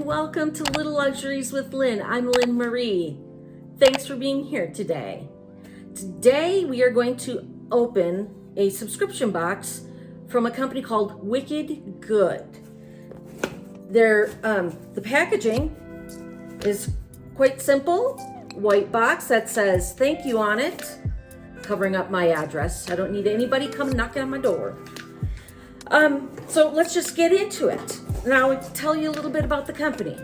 and welcome to Little Luxuries with Lynn. I'm Lynn Marie. Thanks for being here today. Today we are going to open a subscription box from a company called Wicked Good. The packaging is quite simple. White box that says thank you on it, covering up my address. I don't need anybody coming knocking on my door. So let's just get into it. Now I'll tell you a little bit about the company.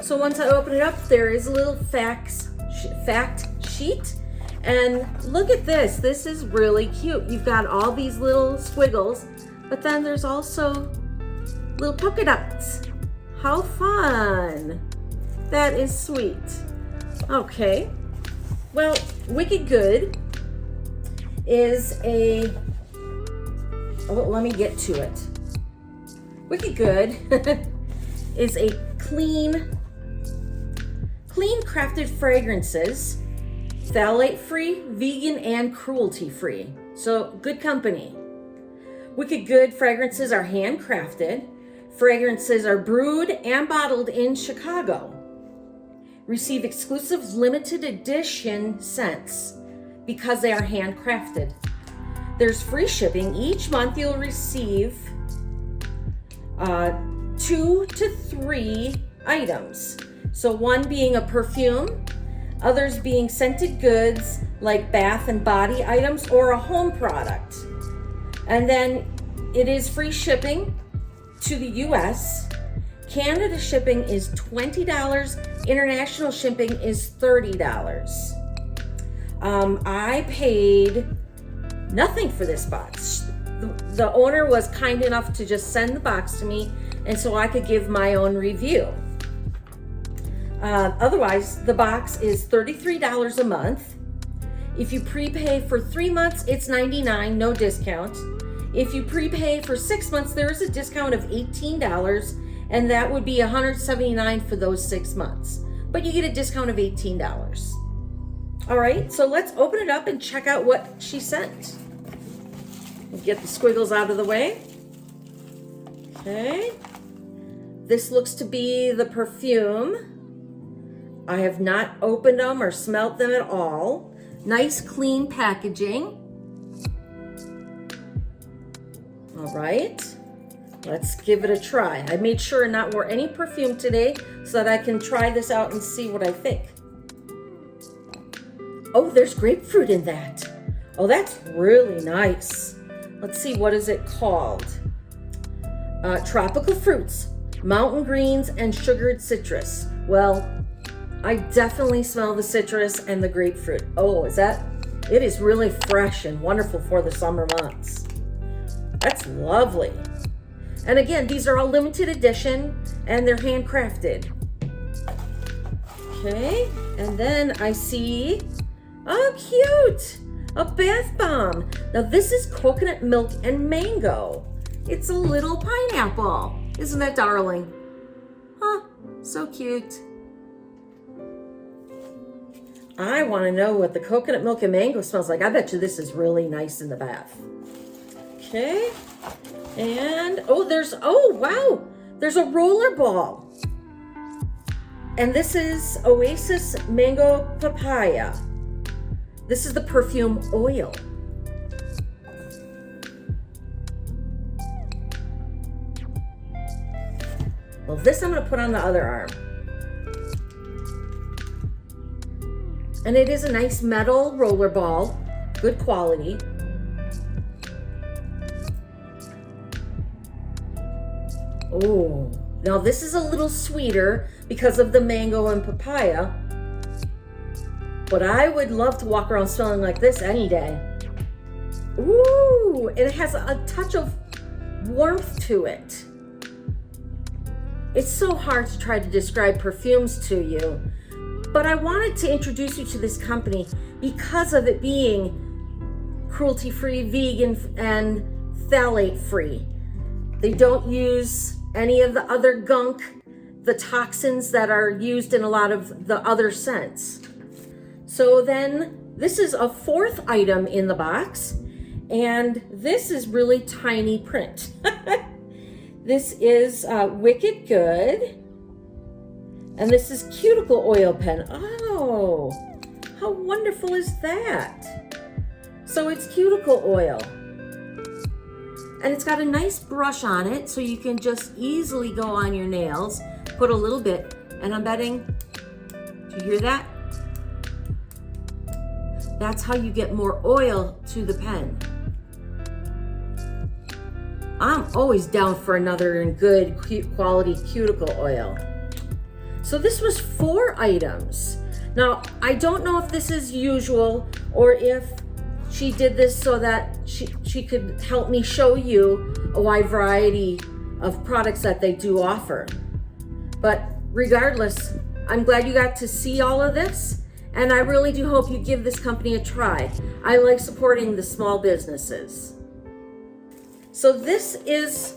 So once I open it up, there is a little fact sheet. And look at this. This is really cute. You've got all these little squiggles, but then there's also little polka dots. How fun. That is sweet. Okay. Well, Wicked Good is let me get to it. Wicked Good is a clean crafted fragrances, phthalate-free, vegan, and cruelty-free. So good company. Wicked Good fragrances are handcrafted. Fragrances are brewed and bottled in Chicago. Receive exclusive limited edition scents because they are handcrafted. There's free shipping. Each month you'll receive 2 to 3 items. So one being a perfume, others being scented goods like bath and body items or a home product. And then it is free shipping to the US. Canada shipping is $20. International shipping is $30. I paid nothing for this box. The owner was kind enough to just send the box to me, and so I could give my own review. Otherwise, the box is $33 a month. If you prepay for 3 months, it's $99, no discount. If you prepay for 6 months, there is a discount of $18, and that would be $179 for those 6 months. But you get a discount of $18. All right, so let's open it up and check out what she sent. We'll get the squiggles out of the way. Okay. This looks to be the perfume. I have not opened them or smelt them at all. Nice, clean packaging. All right, let's give it a try. I made sure not wear any perfume today so that I can try this out and see what I think. Oh, there's grapefruit in that. Oh, that's really nice. Let's see, what is it called? Tropical fruits, mountain greens, and sugared citrus. Well, I definitely smell the citrus and the grapefruit. Oh, it is really fresh and wonderful for the summer months. That's lovely. And again, these are all limited edition and they're handcrafted. Okay, and then I see, oh cute, a bath bomb. Now this is coconut milk and mango. It's a little pineapple. Isn't that darling? Huh, so cute. I want to know what the coconut milk and mango smells like. I bet you this is really nice in the bath. Okay, and oh wow, there's a roller ball. And this is Oasis Mango Papaya. This is the perfume oil. Well, this I'm going to put on the other arm. And it is a nice metal roller ball, good quality. Oh, now this is a little sweeter because of the mango and papaya. But I would love to walk around smelling like this any day. Ooh, it has a touch of warmth to it. It's so hard to try to describe perfumes to you, but I wanted to introduce you to this company because of it being cruelty-free, vegan, and phthalate-free. They don't use any of the other gunk, the toxins that are used in a lot of the other scents. So then this is a 4th item in the box, and this is really tiny print. This is Wicked Good. And this is cuticle oil pen. Oh, how wonderful is that? So it's cuticle oil. And it's got a nice brush on it, so you can just easily go on your nails, put a little bit, and I'm betting, do you hear that? That's how you get more oil to the pen. I'm always down for another good quality cuticle oil. So this was 4 items. Now, I don't know if this is usual or if she did this so that she could help me show you a wide variety of products that they do offer. But regardless, I'm glad you got to see all of this, and I really do hope you give this company a try. I like supporting the small businesses. So this is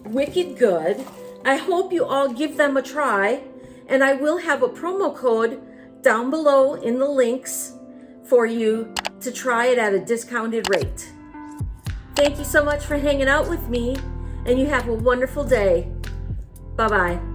Wicked Good. I hope you all give them a try, and I will have a promo code down below in the links for you to try it at a discounted rate. Thank you so much for hanging out with me, and you have a wonderful day. Bye-bye.